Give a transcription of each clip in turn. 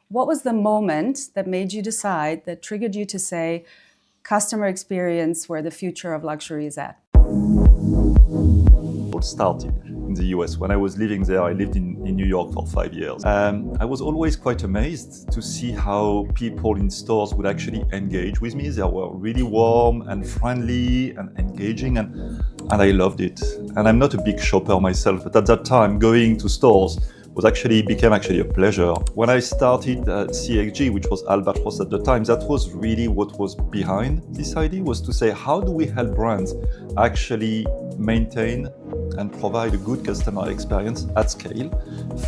What was the moment that made you decide, that triggered you to say, customer experience where the future of luxury is at? It started in the US. When I was living there, I lived in New York for 5 years. I was always quite amazed to see how people in stores would actually engage with me. They were really warm and friendly and engaging, and I loved it. And I'm not a big shopper myself, but at that time, going to stores became a pleasure. When I started CXG, which was Albatros at the time, that was really what was behind this idea, was to say, how do we help brands actually maintain and provide a good customer experience at scale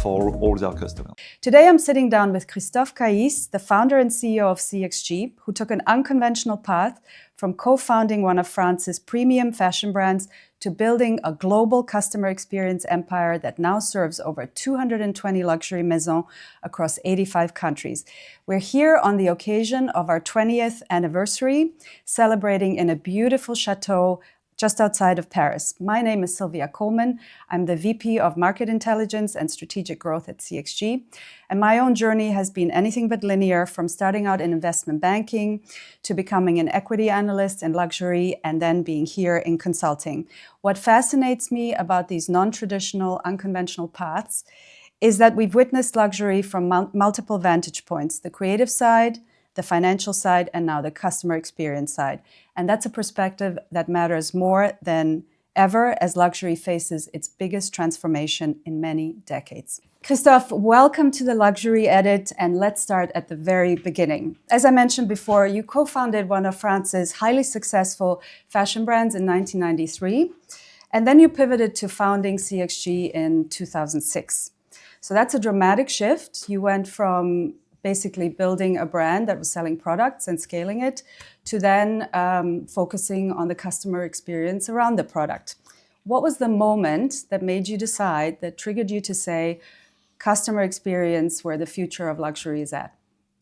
for all their customers. Today I'm sitting down with Christophe Caïs, the founder and CEO of CXG, who took an unconventional path from co-founding one of France's premium fashion brands to building a global customer experience empire that now serves over 220 luxury Maisons across 85 countries. We're here on the occasion of our 20th anniversary, celebrating in a beautiful chateau just outside of Paris. My name is Silvia Coleman. I'm the VP of Market Intelligence and Strategic Growth at CXG. And my own journey has been anything but linear, from starting out in investment banking to becoming an equity analyst in luxury and then being here in consulting. What fascinates me about these non-traditional, unconventional paths is that we've witnessed luxury from multiple vantage points: the creative side, the financial side, and now the customer experience side. And that's a perspective that matters more than ever as luxury faces its biggest transformation in many decades. Christophe, welcome to the Luxury Edit, and let's start at the very beginning. As I mentioned before, you co-founded one of France's highly successful fashion brands in 1993, and then you pivoted to founding CXG in 2006. So that's a dramatic shift. You went from basically building a brand that was selling products and scaling it, to then focusing on the customer experience around the product. What was the moment that made you decide, that triggered you to say, customer experience where the future of luxury is at?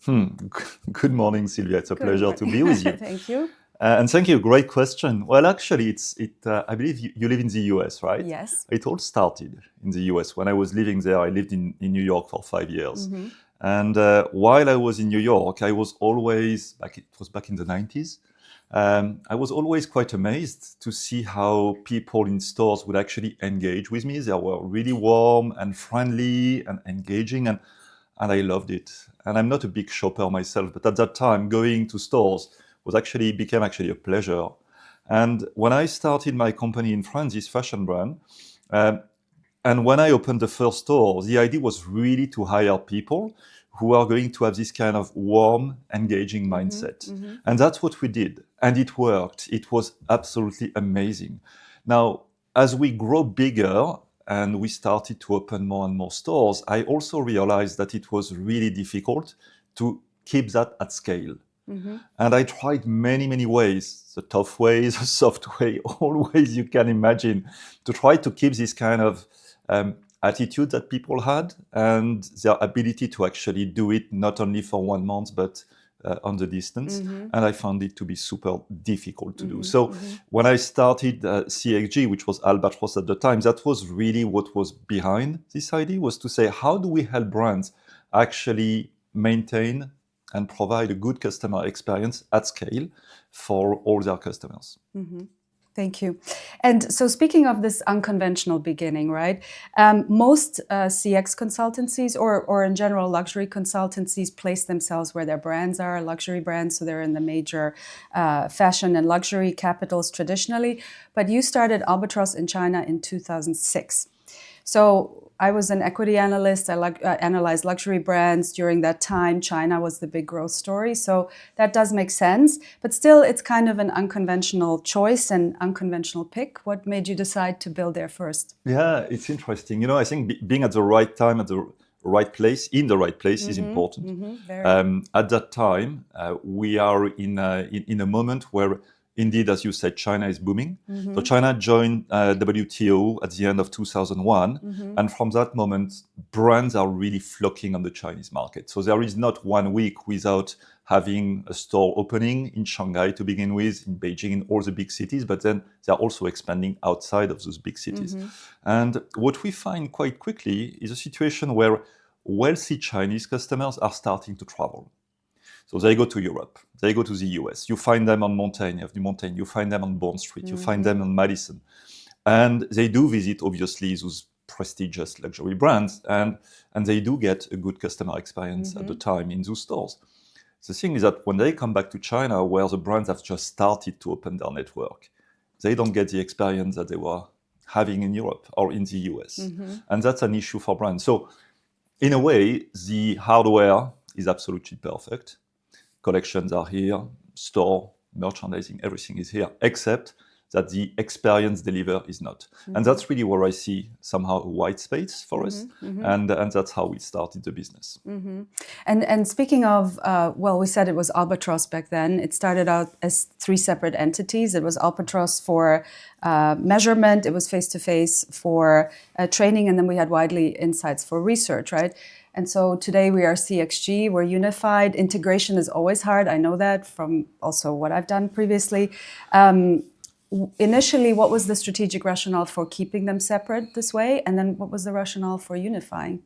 Good morning, Silvia. It's a pleasure to be with you. Thank you. And thank you. Great question. Well, actually, I believe you live in the US, right? Yes. It all started in the US. When I was living there, I lived in New York for 5 years. Mm-hmm. And while I was in New York, I was always, it was back in the 90s, I was always quite amazed to see how people in stores would actually engage with me. They were really warm and friendly and engaging, and I loved it. And I'm not a big shopper myself, but at that time, going to stores became a pleasure. And when I started my company in France, this fashion brand, and when I opened the first store, the idea was really to hire people who are going to have this kind of warm, engaging mindset. Mm-hmm. And that's what we did. And it worked. It was absolutely amazing. Now, as we grow bigger and we started to open more and more stores, I also realized that it was really difficult to keep that at scale. Mm-hmm. And I tried many ways, the tough ways, the soft way, all ways you can imagine, to try to keep this kind of attitude that people had and their ability to actually do it not only for 1 month, but on the distance. Mm-hmm. And I found it to be super difficult to do. So when I started CXG, which was Albatros at the time, that was really what was behind this idea, was to say, how do we help brands actually maintain and provide a good customer experience at scale for all their customers? Mm-hmm. Thank you. And so, speaking of this unconventional beginning, right? Most CX consultancies, or in general luxury consultancies, place themselves where their brands are, luxury brands, so they're in the major fashion and luxury capitals traditionally. But you started Albatros in China in 2006. So I was an equity analyst. I analyzed luxury brands during that time. China was the big growth story. So that does make sense. But still, it's kind of an unconventional choice and unconventional pick. What made you decide to build there first? Yeah, it's interesting. I think being at the right time, at the right place, in the right place is important. Mm-hmm. At that time, we are in a moment where, indeed, as you said, China is booming. Mm-hmm. So China joined WTO at the end of 2001. Mm-hmm. And from that moment, brands are really flocking on the Chinese market. So there is not 1 week without having a store opening in Shanghai to begin with, in Beijing, in all the big cities, but then they're also expanding outside of those big cities. Mm-hmm. And what we find quite quickly is a situation where wealthy Chinese customers are starting to travel. So they go to Europe, they go to the US. You find them on Montaigne, you find them on Bond Street, you find them on Madison. And they do visit, obviously, those prestigious luxury brands, and they do get a good customer experience at the time in those stores. The thing is that when they come back to China, where the brands have just started to open their network, they don't get the experience that they were having in Europe or in the US. And that's an issue for brands. So in a way, the hardware is absolutely perfect. Collections are here, store, merchandising, everything is here, except that the experience delivered is not. And that's really where I see somehow a white space for us. And that's how we started the business. And speaking of, well, we said it was Albatross back then. It started out as 3 separate entities. It was Albatross for measurement, it was face-to-face for training, and then we had Widely Insights for research, right? And so today we are CXG, we're unified. Integration is always hard, I know that from also what I've done previously. Initially, what was the strategic rationale for keeping them separate this way? And then what was the rationale for unifying,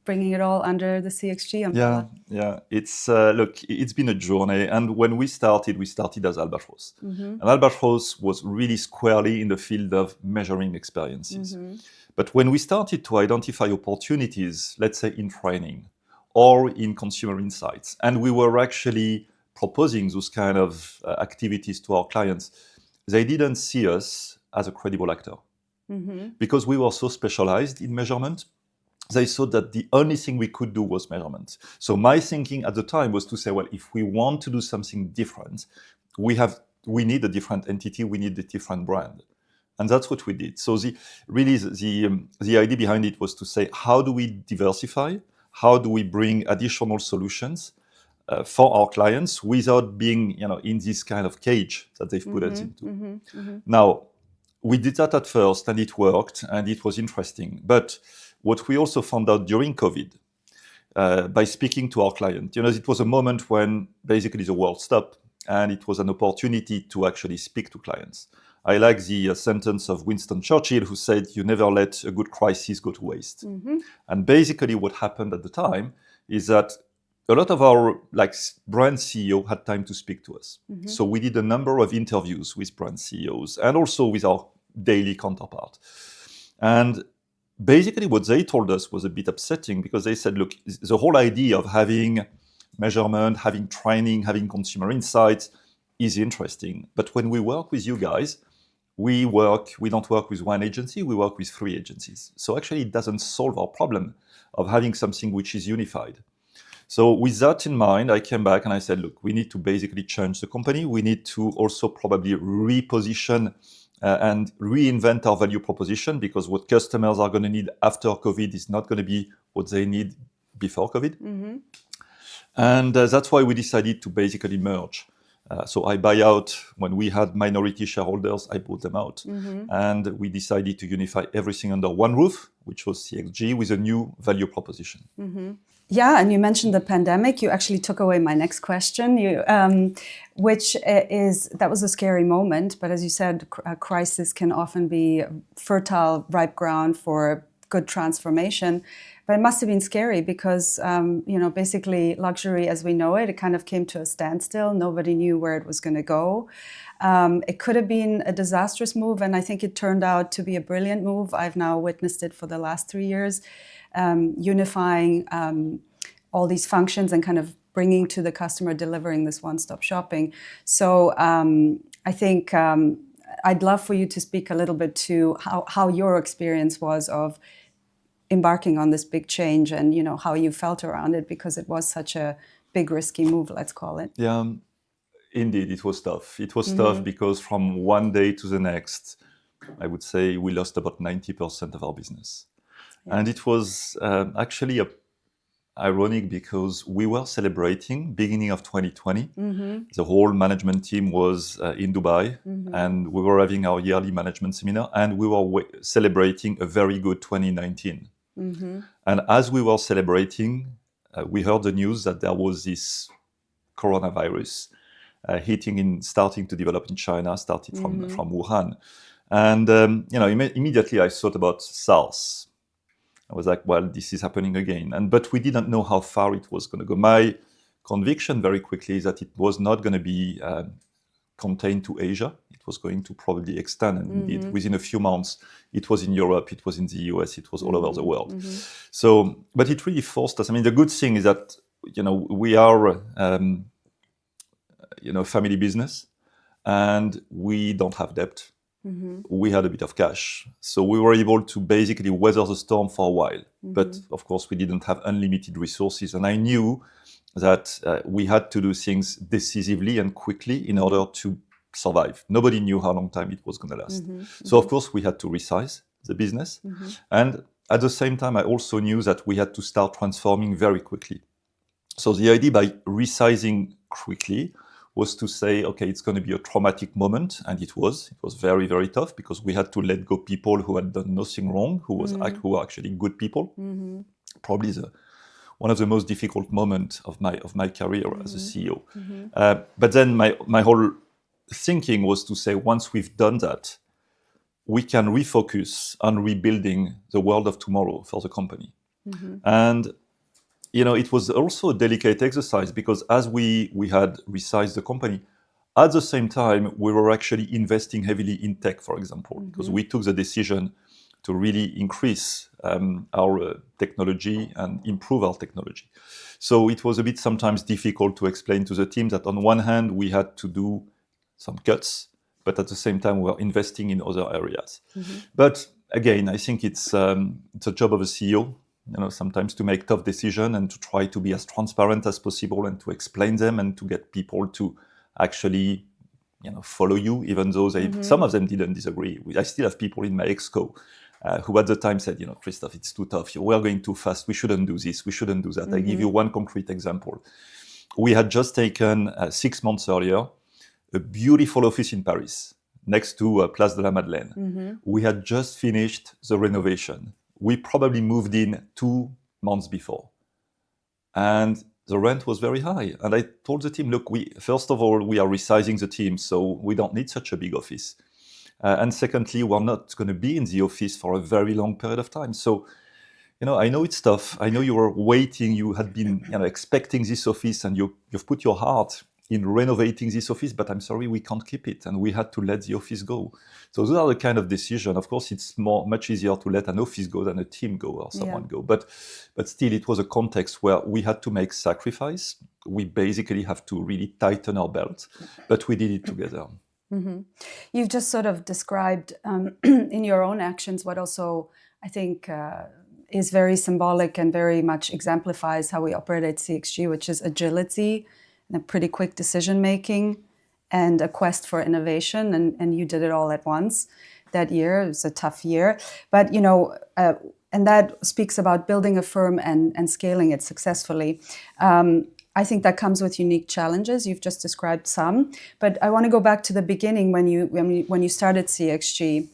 bringing it all under the CXG umbrella? Yeah. It's look, it's been a journey. And when we started as Albatross. And Albatross was really squarely in the field of measuring experiences. But when we started to identify opportunities, let's say in training or in consumer insights, and we were actually proposing those kind of activities to our clients, they didn't see us as a credible actor. Because we were so specialized in measurement, they thought that the only thing we could do was measurement. So my thinking at the time was to say, well, if we want to do something different, we need a different entity, we need a different brand. And that's what we did. So the idea behind it was to say, how do we diversify? How do we bring additional solutions for our clients without being, in this kind of cage that they've put us into? Now, we did that at first, and it worked, and it was interesting. But what we also found out during COVID, by speaking to our client, it was a moment when basically the world stopped, and it was an opportunity to actually speak to clients. I like the sentence of Winston Churchill, who said, "You never let a good crisis go to waste." And basically what happened at the time is that a lot of our brand CEO had time to speak to us. So we did a number of interviews with brand CEOs and also with our daily counterpart. And basically what they told us was a bit upsetting, because they said, look, the whole idea of having measurement, having training, having consumer insights is interesting. But when we work with you guys, we don't work with one agency, we work with 3 agencies. So actually it doesn't solve our problem of having something which is unified. So with that in mind, I came back and I said, look, we need to basically change the company. We need to also probably reposition and reinvent our value proposition, because what customers are going to need after COVID is not going to be what they need before COVID. And that's why we decided to basically merge. So I buy out, when we had minority shareholders, I bought them out. And we decided to unify everything under one roof, which was CXG, with a new value proposition. Yeah, and you mentioned the pandemic. You actually took away my next question, that was a scary moment. But as you said, a crisis can often be fertile, ripe ground for good transformation. But it must have been scary because, basically luxury as we know it kind of came to a standstill. Nobody knew where it was going to go. It could have been a disastrous move, and I think it turned out to be a brilliant move. I've now witnessed it for the last 3 years, unifying all these functions and kind of bringing to the customer, delivering this one-stop shopping. So I think I'd love for you to speak a little bit to how your experience was of embarking on this big change, and how you felt around it, because it was such a big risky move, let's call it. Yeah, indeed, it was tough. It was tough because from one day to the next, I would say we lost about 90% of our business. Yeah. And it was actually ironic, because we were celebrating beginning of 2020. The whole management team was in Dubai, and we were having our yearly management seminar, and we were celebrating a very good 2019. And as we were celebrating, we heard the news that there was this coronavirus starting to develop in China, started from Wuhan. And immediately I thought about SARS. I was like, well, this is happening again. But we didn't know how far it was going to go. My conviction very quickly is that it was not going to be contained to Asia. It was going to probably extend, and indeed, within a few months, it was in Europe, it was in the US, it was all over the world. So, but it really forced us. I mean, the good thing is that, we are, family business, and we don't have debt. We had a bit of cash. So we were able to basically weather the storm for a while. But of course, we didn't have unlimited resources. And I knew that we had to do things decisively and quickly in order to survive. Nobody knew how long time it was going to last. So of course, we had to resize the business. And at the same time, I also knew that we had to start transforming very quickly. So the idea by resizing quickly was to say, okay, it's going to be a traumatic moment, and it was. It was very, very tough because we had to let go people who had done nothing wrong, who were actually good people. Probably one of the most difficult moments of my career as a CEO. But then my whole thinking was to say, once we've done that, we can refocus on rebuilding the world of tomorrow for the company. And it was also a delicate exercise because as we had resized the company, at the same time, we were actually investing heavily in tech, for example, because we took the decision to really increase our technology and improve our technology. So it was a bit sometimes difficult to explain to the team that on one hand, we had to do some cuts, but at the same time, we were investing in other areas. But again, I think it's a job of a CEO, sometimes to make tough decisions and to try to be as transparent as possible and to explain them and to get people to actually, follow you, even though some of them didn't disagree. I still have people in my exco who at the time said, Christophe, it's too tough. We're going too fast. We shouldn't do this. We shouldn't do that. I give you one concrete example. We had just taken 6 months earlier a beautiful office in Paris next to Place de la Madeleine. We had just finished the renovation. We probably moved in 2 months before. And the rent was very high. And I told the team, look, first of all, we are resizing the team, so we don't need such a big office. And secondly, we're not going to be in the office for a very long period of time. So, I know it's tough. I know you were waiting. You had been expecting this office and you've put your heart in renovating this office, but I'm sorry, we can't keep it. And we had to let the office go. So those are the kind of decisions. Of course, it's much easier to let an office go than a team go or someone go. But still, it was a context where we had to make sacrifice. We basically have to really tighten our belt, but we did it together. You've just sort of described in your own actions what also I think is very symbolic and very much exemplifies how we operate at CXG, which is agility and a pretty quick decision-making and a quest for innovation. And you did it all at once that year. It was a tough year. But, and that speaks about building a firm and scaling it successfully. I think that comes with unique challenges. You've just described some. But I want to go back to the beginning when you started CXG.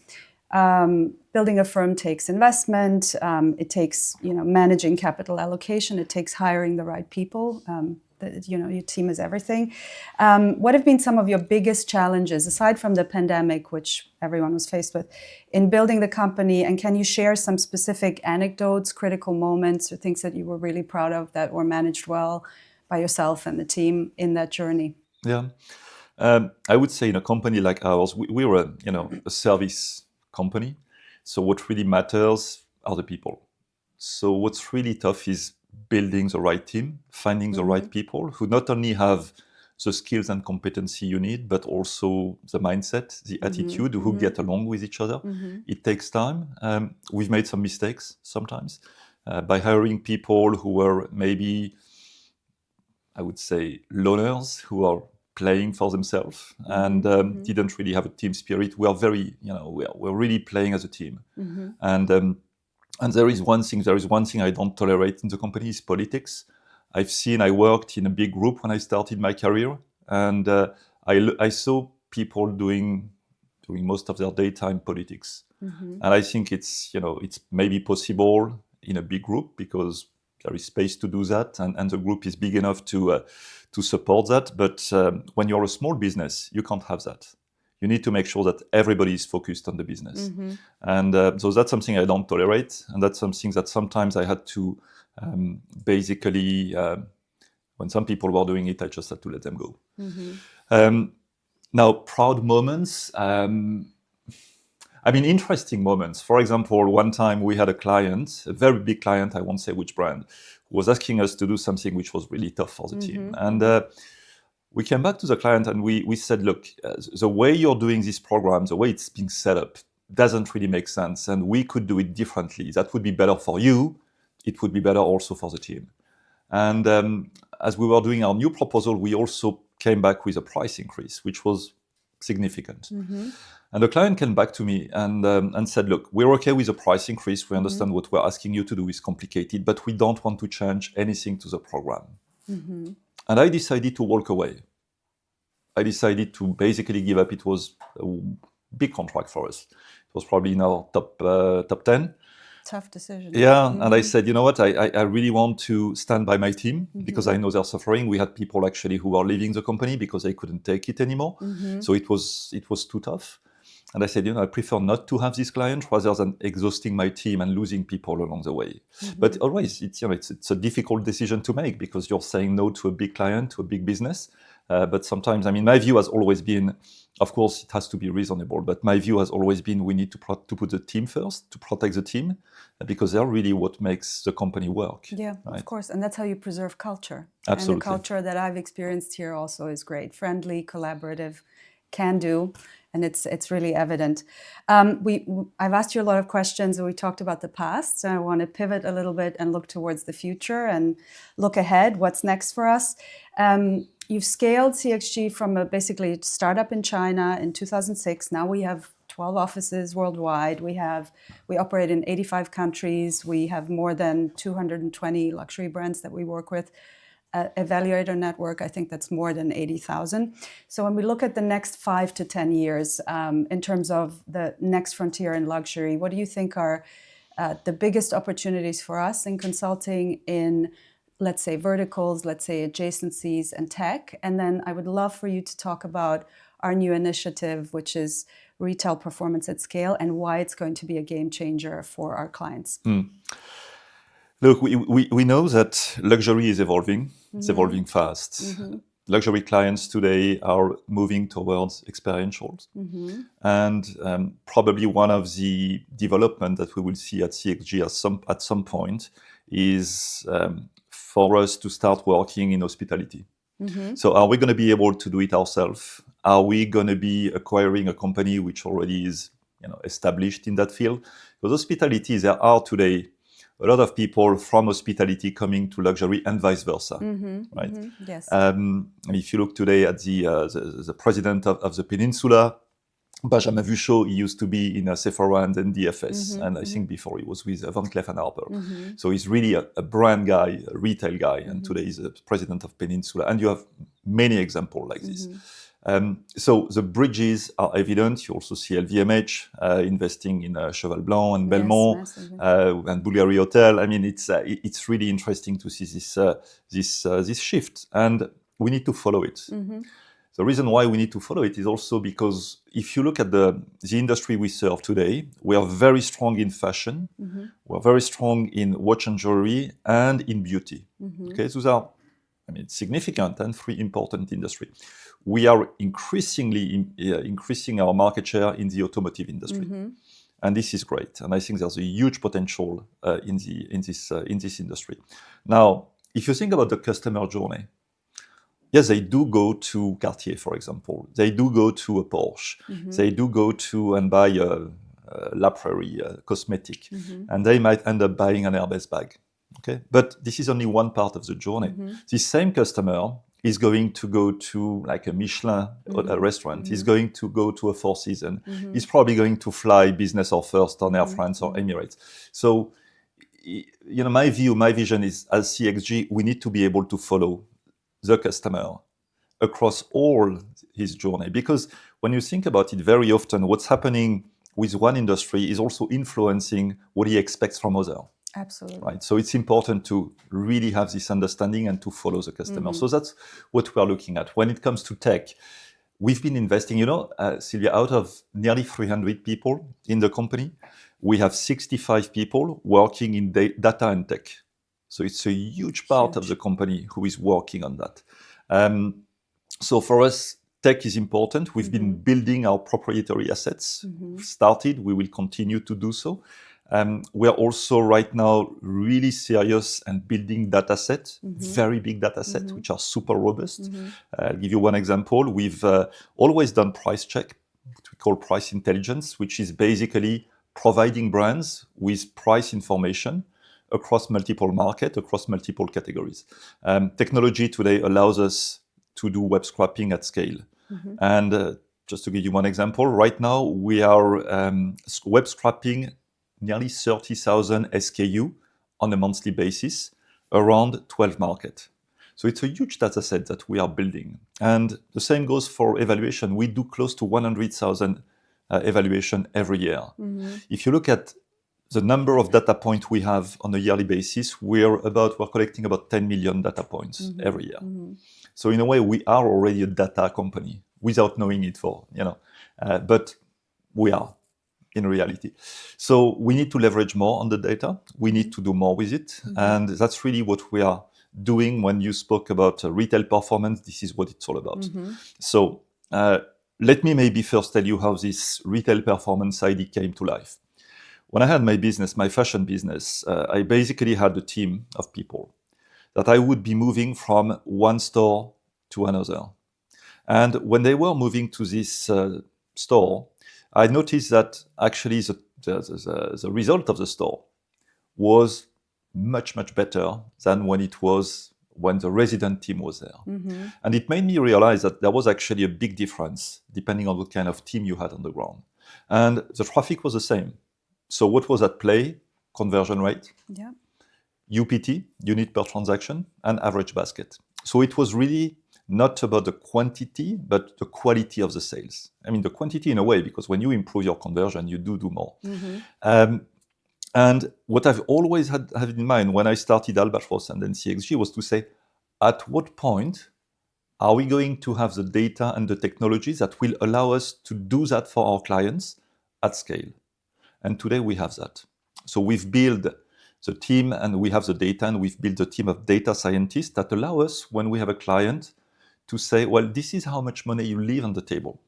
Building a firm takes investment. It takes, managing capital allocation. It takes hiring the right people. Your team is everything. What have been some of your biggest challenges, aside from the pandemic, which everyone was faced with, in building the company? And can you share some specific anecdotes, critical moments, or things that you were really proud of that were managed well by yourself and the team in that journey? Yeah. I would say in a company like ours, we were a service company. So what really matters are the people. So what's really tough is building the right team, finding the right people who not only have the skills and competency you need, but also the mindset, the attitude, who get along with each other. It takes time. We've made some mistakes sometimes by hiring people who were maybe, I would say, loners, who are playing for themselves and didn't really have a team spirit. We are very, we're really playing as a team. And there is one thing I don't tolerate in the company is politics. I worked in a big group when I started my career, and I saw people doing most of their daytime politics. And I think it's maybe possible in a big group because there is space to do that, and the group is big enough to support that. But when you're a small business, you can't have that. you need to make sure that everybody is focused on the business. And so that's something I don't tolerate. And that's something that sometimes I had to basically, when some people were doing it, I just had to let them go. Now, proud moments. Interesting moments. For example, one time we had a client, a very big client, I won't say which brand, who was asking us to do something which was really tough for the team. And we came back to the client and we said, look, the way you're doing this program, the way it's being set up, doesn't really make sense. And we could do it differently. That would be better for you. It would be better also for the team. And as we were doing our new proposal, we also came back with a price increase, which was significant. And the client came back to me and said, look, we're okay with the price increase. We understand what we're asking you to do is complicated, but we don't want to change anything to the program. And I decided to walk away. I decided to basically give up. It was a big contract for us. It was probably in our top 10. Tough decision. Yeah, and I said, you know what, I really want to stand by my team because I know they're suffering. We had people actually who were leaving the company because they couldn't take it anymore. So it was too tough. And I said, I prefer not to have this client rather than exhausting my team and losing people along the way. But always, it's a difficult decision to make because you're saying no to a big client, to a big business. But sometimes, my view has always been, of course, it has to be reasonable, but my view has always been we need to put the team first, to protect the team, because they're really what makes the company work. Yeah, right? Of course. And that's how you preserve culture. Absolutely. And the culture that I've experienced here also is great. Friendly, collaborative, can do. And it's really evident. I've asked you a lot of questions and we talked about the past. So I want to pivot a little bit and look towards the future and look ahead. What's next for us? You've scaled CXG from a basically startup in China in 2006. Now we have 12 offices worldwide. We operate in 85 countries. We have more than 220 luxury brands that we work with. Evaluator network, I think that's more than 80,000. So when we look at the next 5 to 10 years, in terms of the next frontier in luxury, what do you think are the biggest opportunities for us in consulting in, let's say, verticals, let's say adjacencies and tech? And then I would love for you to talk about our new initiative, which is Retail Performance at Scale, and why it's going to be a game changer for our clients. Look, we know that luxury is evolving. It's evolving fast. Luxury clients today are moving towards experientials. And probably one of the development that we will see at CXG at some point is for us to start working in hospitality. So are we going to be able to do it ourselves? Are we going to be acquiring a company which already is established in that field? Because hospitality, there are today a lot of people from hospitality coming to luxury and vice versa, right? Yes. If you look today at the president of the peninsula, Benjamin Vuchot, he used to be in Sephora and then DFS, and I think before he was with Van Cleef & Arpels. So he's really a brand guy, a retail guy, and today he's the president of Peninsula. And you have many examples like this. So the bridges are evident. You also see LVMH investing in Cheval Blanc and Belmont, and Bulgari Hotel. It's really interesting to see this shift, and we need to follow it. The reason why we need to follow it is also because if you look at the industry we serve today, we are very strong in fashion, we're very strong in watch and jewelry, and in beauty. Okay, those are significant and three important industry. We are increasingly increasing our market share in the automotive industry, and this is great. And I think there's a huge potential in this industry. Now, if you think about the customer journey, yes, they do go to Cartier, for example. They do go to a Porsche. They do go to and buy a La Prairie cosmetic, and they might end up buying an Hermès bag. Okay, but this is only one part of the journey. This same customer is going to go to like a Michelin a restaurant. He's going to go to a Four Seasons. He's probably going to fly business or first on Air France or Emirates. So, my vision is as CXG, we need to be able to follow the customer across all his journey. Because when you think about it, very often what's happening with one industry is also influencing what he expects from others. Absolutely. Right. So it's important to really have this understanding and to follow the customer. So that's what we're looking at. When it comes to tech, we've been investing, Sylvia, out of nearly 300 people in the company, we have 65 people working in data and tech. So it's a huge part of the company who is working on that. So for us, tech is important. We've been building our proprietary assets. Started, we will continue to do so. We are also right now really serious and building data sets, very big data sets, which are super robust. I'll give you one example. We've always done price check, what we call price intelligence, which is basically providing brands with price information across multiple markets, across multiple categories. Technology today allows us to do web scraping at scale. And just to give you one example, right now we are web scraping nearly 30,000 SKU on a monthly basis around 12 markets. So it's a huge data set that we are building. And the same goes for evaluation. We do close to 100,000 evaluation every year. If you look at the number of data points we have on a yearly basis, we're collecting about 10 million data points every year. So in a way, we are already a data company without knowing it but we are in reality. So we need to leverage more on the data. We need to do more with it. And that's really what we are doing. When you spoke about retail performance, this is what it's all about. So let me maybe first tell you how this retail performance idea came to life. When I had my business, my fashion business, I basically had a team of people that I would be moving from one store to another. And when they were moving to this store, I noticed that actually the result of the store was much, much better than when the resident team was there. And it made me realize that there was actually a big difference depending on what kind of team you had on the ground. And the traffic was the same. So what was at play? Conversion rate, UPT, unit per transaction, and average basket. So it was really not about the quantity, but the quality of the sales. I mean, the quantity in a way, because when you improve your conversion, you do more. And what I've always had in mind when I started Albatross and then CXG was to say, at what point are we going to have the data and the technologies that will allow us to do that for our clients at scale? And today we have that. So we've built the team and we have the data, and we've built a team of data scientists that allow us, when we have a client, to say, well, this is how much money you leave on the table.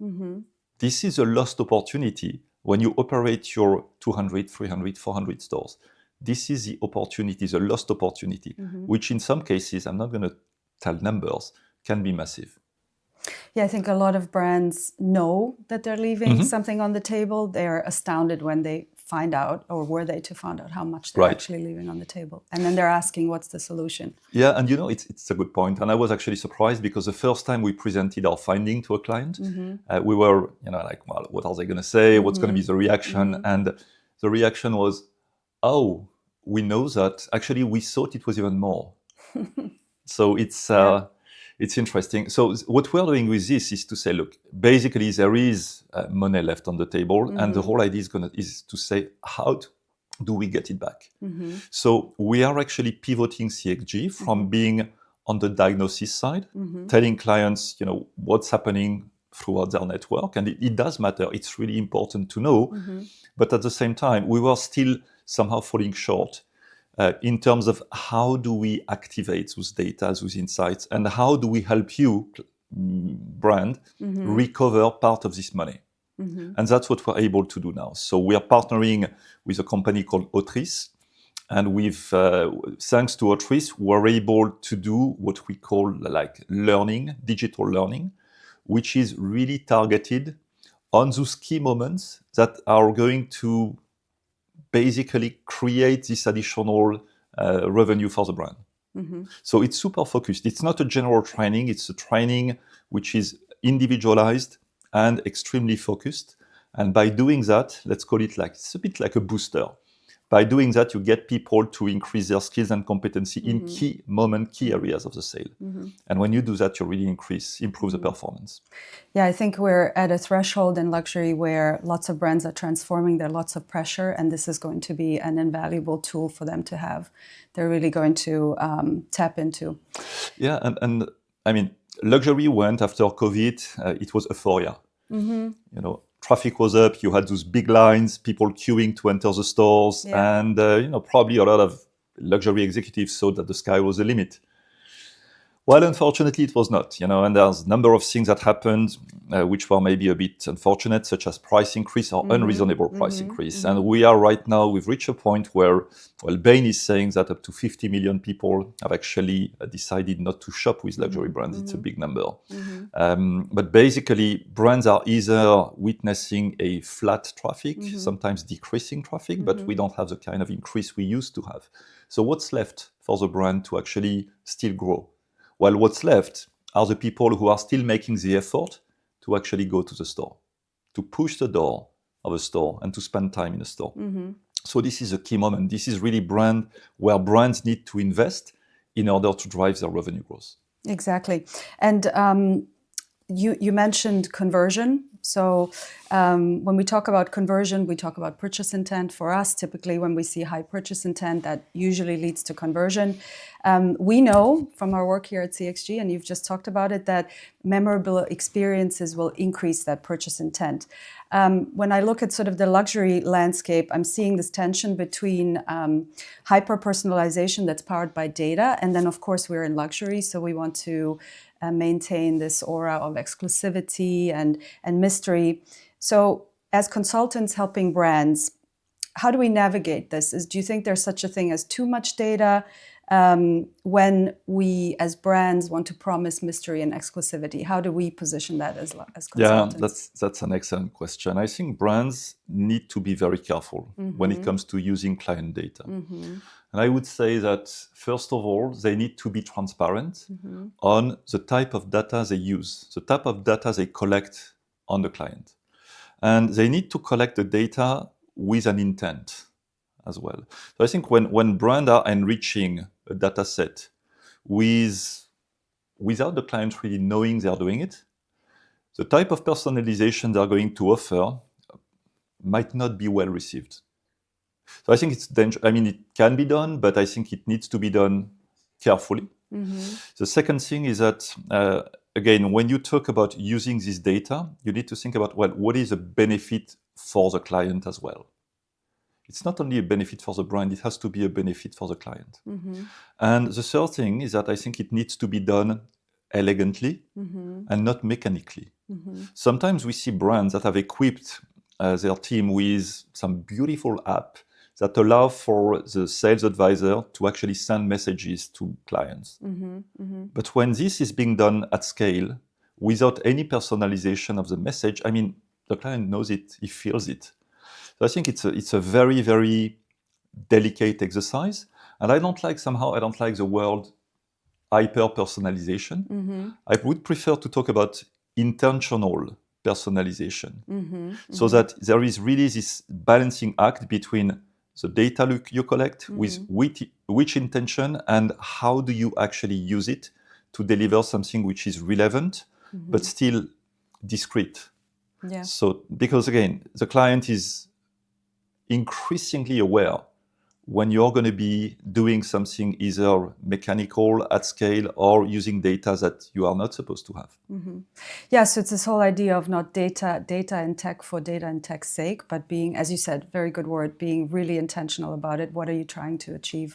This is a lost opportunity when you operate your 200, 300, 400 stores. This is the opportunity, the lost opportunity, which in some cases, I'm not going to tell numbers, can be massive. Yeah, I think a lot of brands know that they're leaving something on the table. They're astounded when they find out, or were they to find out how much they're actually leaving on the table. And then they're asking, what's the solution? Yeah, and it's a good point. And I was actually surprised because the first time we presented our finding to a client, we were, like, well, what are they going to say? What's going to be the reaction? And the reaction was, oh, we know that. Actually, we thought it was even more. So it's interesting. So what we're doing with this is to say, look, basically there is money left on the table, and the whole idea is to say, how do we get it back? So we are actually pivoting CXG from being on the diagnosis side, telling clients, what's happening throughout their network, and it does matter. It's really important to know, but at the same time, we were still somehow falling short in terms of how do we activate those data, those insights, and how do we help you, brand, recover part of this money. And that's what we're able to do now. So we are partnering with a company called Autrice, and thanks to Autrice, we're able to do what we call like learning, digital learning, which is really targeted on those key moments that are going to basically create this additional revenue for the brand. So it's super focused. It's not a general training. It's a training which is individualized and extremely focused. And by doing that, let's call it it's a bit like a booster. By doing that, you get people to increase their skills and competency in key areas of the sale. And when you do that, you really improve the performance. Yeah, I think we're at a threshold in luxury where lots of brands are transforming. There are lots of pressure, and this is going to be an invaluable tool for them to have. They're really going to tap into. Yeah, and I mean, luxury went after COVID. It was euphoria. You know, traffic was up. You had those big lines, people queuing to enter the stores, and you know, probably a lot of luxury executives thought that the sky was the limit. Well, unfortunately, it was not, you know, and there's a number of things that happened which were maybe a bit unfortunate, such as price increase or unreasonable price increase. And we are right now, we've reached a point where, well, Bain is saying that up to 50 million people have actually decided not to shop with luxury brands. It's a big number. But basically, brands are either witnessing a flat traffic, sometimes decreasing traffic, but we don't have the kind of increase we used to have. So what's left for the brand to actually still grow? Well, what's left are the people who are still making the effort to actually go to the store, to push the door of a store and to spend time in a store. So this is a key moment. This is really where brands need to invest in order to drive their revenue growth. Exactly. And you mentioned conversion. So when we talk about conversion, we talk about purchase intent. For us, typically when we see high purchase intent, that usually leads to conversion. We know from our work here at CXG, and you've just talked about it, that memorable experiences will increase that purchase intent. When I look at sort of the luxury landscape, I'm seeing this tension between hyper-personalization that's powered by data, and then of course we're in luxury, so we want to maintain this aura of exclusivity and mystery. So as consultants helping brands, how do we navigate this? Do you think there's such a thing as too much data when we as brands want to promise mystery and exclusivity? How do we position that as consultants? Yeah, that's an excellent question. I think brands need to be very careful when it comes to using client data. And I would say that, first of all, they need to be transparent on the type of data they use, the type of data they collect on the client. And they need to collect the data with an intent as well. So I think when brands are enriching a data set without the client really knowing they're doing it, the type of personalization they're going to offer might not be well received. So I think it's dangerous. I mean, it can be done, but I think it needs to be done carefully. The second thing is that, again, when you talk about using this data, you need to think about, well, what is a benefit for the client as well? It's not only a benefit for the brand, it has to be a benefit for the client. And the third thing is that I think it needs to be done elegantly and not mechanically. Sometimes we see brands that have equipped their team with some beautiful app that allow for the sales advisor to actually send messages to clients. But when this is being done at scale, without any personalization of the message, I mean, the client knows it, he feels it. So I think it's a very, very delicate exercise. And I don't like the word hyper-personalization. I would prefer to talk about intentional personalization, so that there is really this balancing act between the data you collect with which intention and how do you actually use it to deliver something which is relevant but still discreet. So because again, the client is increasingly aware when you're going to be doing something either mechanical at scale or using data that you are not supposed to have. Yeah, so it's this whole idea of not data and tech for data and tech's sake, but being, as you said, very good word, being really intentional about it. What are you trying to achieve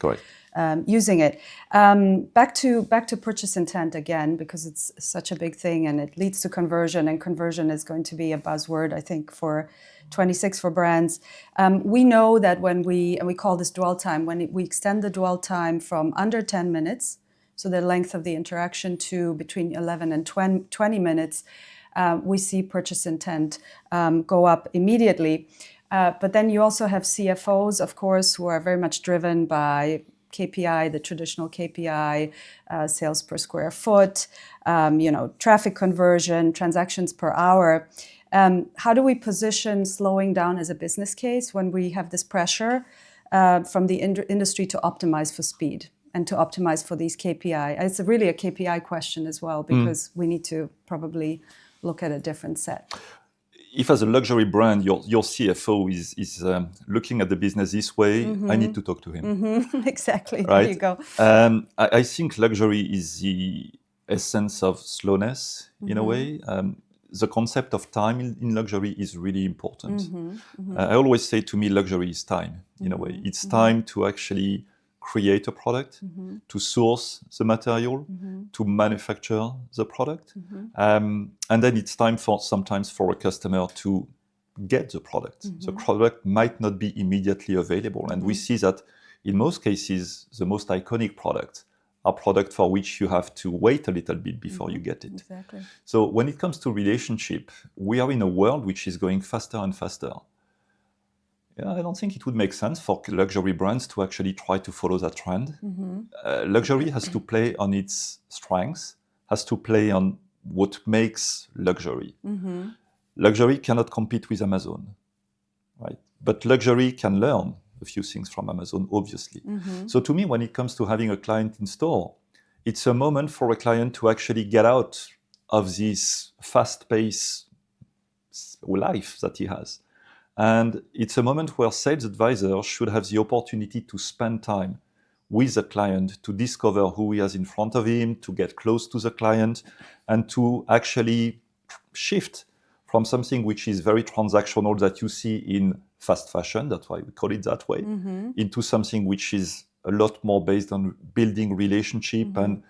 using it? Back to purchase intent again, because it's such a big thing and it leads to conversion, and conversion is going to be a buzzword, I think, for 26 for brands. We know that when we call this dwell time, when we extend the dwell time from under 10 minutes, so the length of the interaction, to between 11 and 20 minutes, we see purchase intent go up immediately. But then you also have CFOs, of course, who are very much driven by KPI, the traditional KPI, sales per square foot, traffic conversion, transactions per hour. How do we position slowing down as a business case when we have this pressure from the industry to optimize for speed and to optimize for these KPI? It's really a KPI question as well, because we need to probably look at a different set. If as a luxury brand, your CFO is looking at the business this way, I need to talk to him. Exactly, right? There you go. I think luxury is essence of slowness in a way. The concept of time in luxury is really important. I always say, to me, luxury is time in a way. It's time to actually create a product, to source the material, to manufacture the product. And then it's time sometimes for a customer to get the product. The product might not be immediately available. And we see that in most cases, the most iconic products are products for which you have to wait a little bit before you get it. Exactly. So when it comes to relationship, we are in a world which is going faster and faster. Yeah, I don't think it would make sense for luxury brands to actually try to follow that trend. Luxury has to play on its strengths, has to play on what makes luxury. Luxury cannot compete with Amazon, right? But luxury can learn a few things from Amazon, obviously. So to me, when it comes to having a client in store, it's a moment for a client to actually get out of this fast-paced life that he has. And it's a moment where sales advisors should have the opportunity to spend time with the client, to discover who he has in front of him, to get close to the client, and to actually shift from something which is very transactional that you see in fast fashion, that's why we call it that way, into something which is a lot more based on building relationship and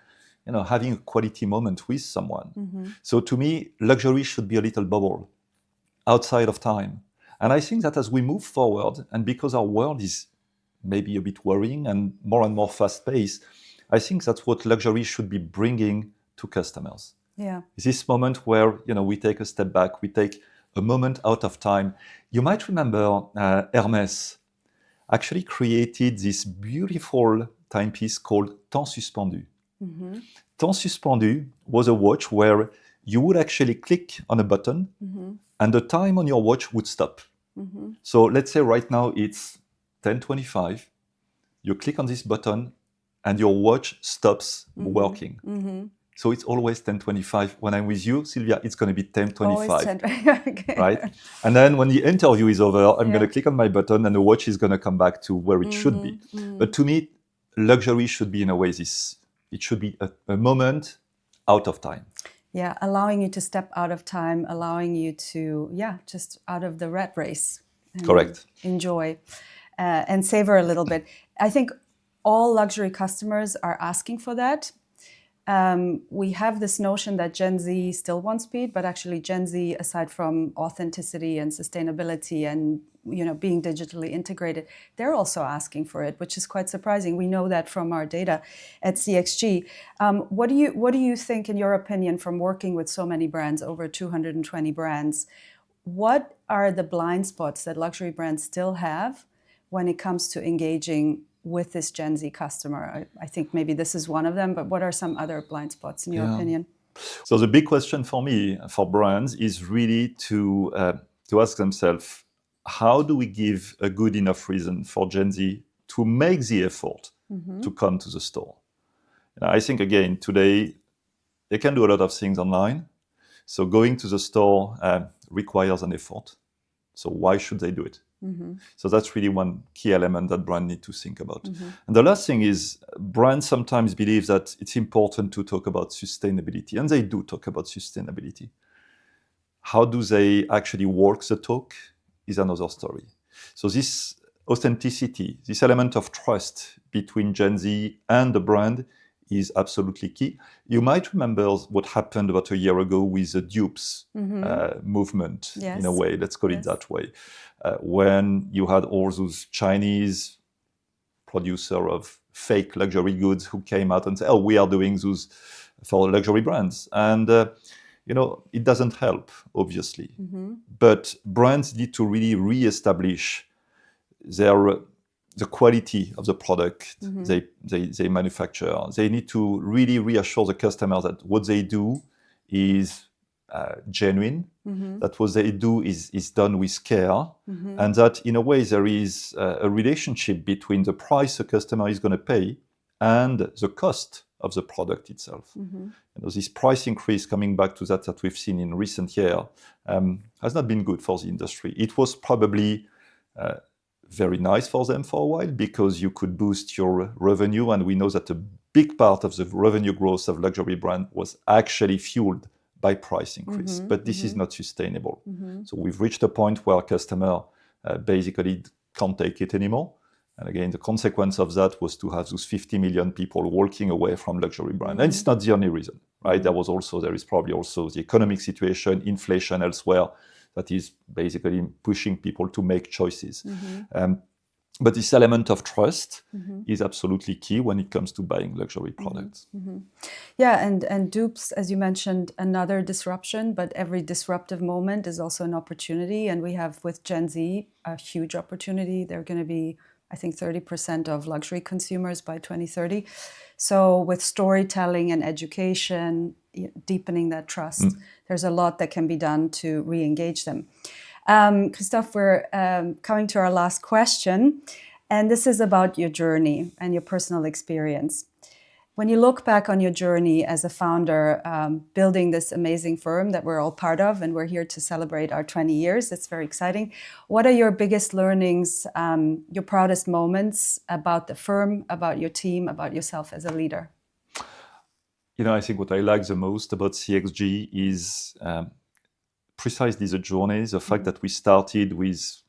having a quality moment with someone. So to me, luxury should be a little bubble outside of time. And I think that as we move forward, and because our world is maybe a bit worrying and more fast-paced, I think that's what luxury should be bringing to customers. Yeah. This moment where we take a step back, we take a moment out of time. You might remember Hermès actually created this beautiful timepiece called Temps Suspendu. Temps Suspendu was a watch where you would actually click on a button and the time on your watch would stop. So let's say right now it's 10:25. You click on this button and your watch stops working. So it's always 10:25. When I'm with you, Silvia, it's going to be 10:25, okay. right? And then when the interview is over, I'm going to click on my button and the watch is going to come back to where it should be. But to me, luxury should be in a way it should be a moment out of time. Yeah, allowing you to step out of time, allowing you to, just out of the rat race. Correct. Enjoy and savor a little bit. I think all luxury customers are asking for that. We have this notion that Gen Z still wants speed, but actually Gen Z, aside from authenticity and sustainability and being digitally integrated, they're also asking for it, which is quite surprising. We know that from our data at CXG. What do you think, in your opinion, from working with so many brands, over 220 brands, what are the blind spots that luxury brands still have when it comes to engaging with this Gen Z customer? I think maybe this is one of them, but what are some other blind spots in your opinion? So the big question for me, for brands, is really to ask themselves, how do we give a good enough reason for Gen Z to make the effort to come to the store? I think, again, today, they can do a lot of things online. So going to the store requires an effort. So why should they do it? So that's really one key element that brands need to think about. And the last thing is, brands sometimes believe that it's important to talk about sustainability, and they do talk about sustainability. How do they actually walk the talk is another story. So this authenticity, this element of trust between Gen Z and the brand is absolutely key. You might remember what happened about a year ago with the dupes movement, in a way, let's call it that way, when you had all those Chinese producer of fake luxury goods who came out and said, oh, we are doing those for luxury brands. And, it doesn't help, obviously. But brands need to really reestablish the quality of the product they manufacture. They need to really reassure the customer that what they do is genuine, that what they do is done with care, and that in a way there is a relationship between the price the customer is going to pay and the cost of the product itself. This price increase, coming back to that we've seen in recent years, has not been good for the industry. It was probably very nice for them for a while because you could boost your revenue, and we know that a big part of the revenue growth of luxury brand was actually fueled by price increase. But this is not sustainable. So we've reached a point where customer basically can't take it anymore. And again, the consequence of that was to have those 50 million people walking away from luxury brand. And it's not the only reason, right? There is probably also the economic situation, inflation elsewhere, that is basically pushing people to make choices. But this element of trust is absolutely key when it comes to buying luxury products. Yeah, and dupes, as you mentioned, another disruption, but every disruptive moment is also an opportunity. And we have with Gen Z a huge opportunity. They're going to be, I think, 30% of luxury consumers by 2030. So with storytelling and education, deepening that trust, there's a lot that can be done to re-engage them. Christophe, we're coming to our last question, and this is about your journey and your personal experience. When you look back on your journey as a founder, building this amazing firm that we're all part of, and we're here to celebrate our 20 years, it's very exciting. What are your biggest learnings, your proudest moments about the firm, about your team, about yourself as a leader? I think what I like the most about CXG is precisely the journey, the fact that we started with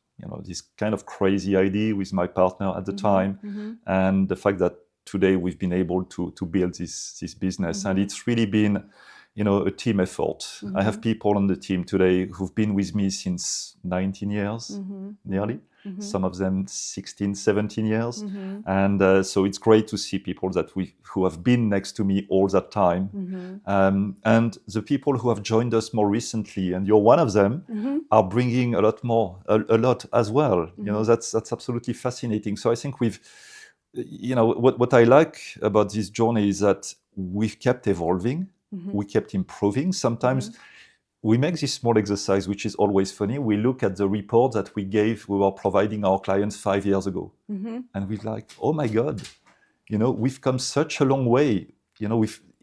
this kind of crazy idea with my partner at the time, and the fact that today we've been able to build this business. And it's really been a team effort. I have people on the team today who've been with me since 19 years, nearly. Some of them 16, 17 years. And so it's great to see people who have been next to me all that time. And the people who have joined us more recently, and you're one of them, are bringing a lot as well. That's absolutely fascinating. So I think what I like about this journey is that we've kept evolving, we kept improving. Sometimes we make this small exercise, which is always funny. We look at the report that we were providing our clients 5 years ago. And we're like, oh my God, we've come such a long way.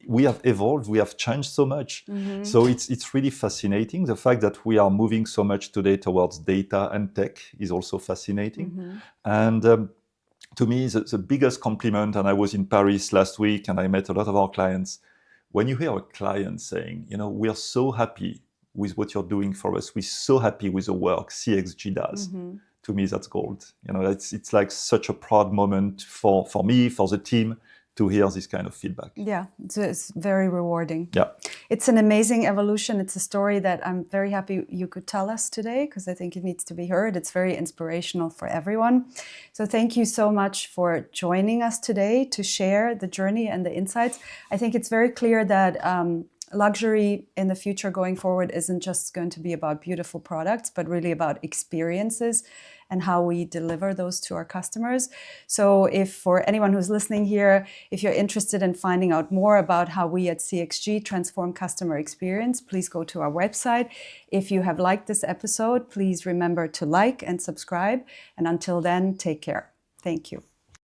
We have evolved, we have changed so much. So it's really fascinating. The fact that we are moving so much today towards data and tech is also fascinating. And to me, the biggest compliment, and I was in Paris last week and I met a lot of our clients, when you hear a client saying, we are so happy with what you're doing for us, we're so happy with the work CXG does, to me, that's gold. It's like such a proud moment for me, for the team, to hear this kind of feedback. Yeah, it's very rewarding. Yeah. It's an amazing evolution. It's a story that I'm very happy you could tell us today, because I think it needs to be heard. It's very inspirational for everyone. So thank you so much for joining us today to share the journey and the insights. I think it's very clear that luxury in the future going forward isn't just going to be about beautiful products, but really about experiences and how we deliver those to our customers. So if for anyone who's listening here, if you're interested in finding out more about how we at CXG transform customer experience, please go to our website. If you have liked this episode, please remember to like and subscribe. And until then, take care. Thank you.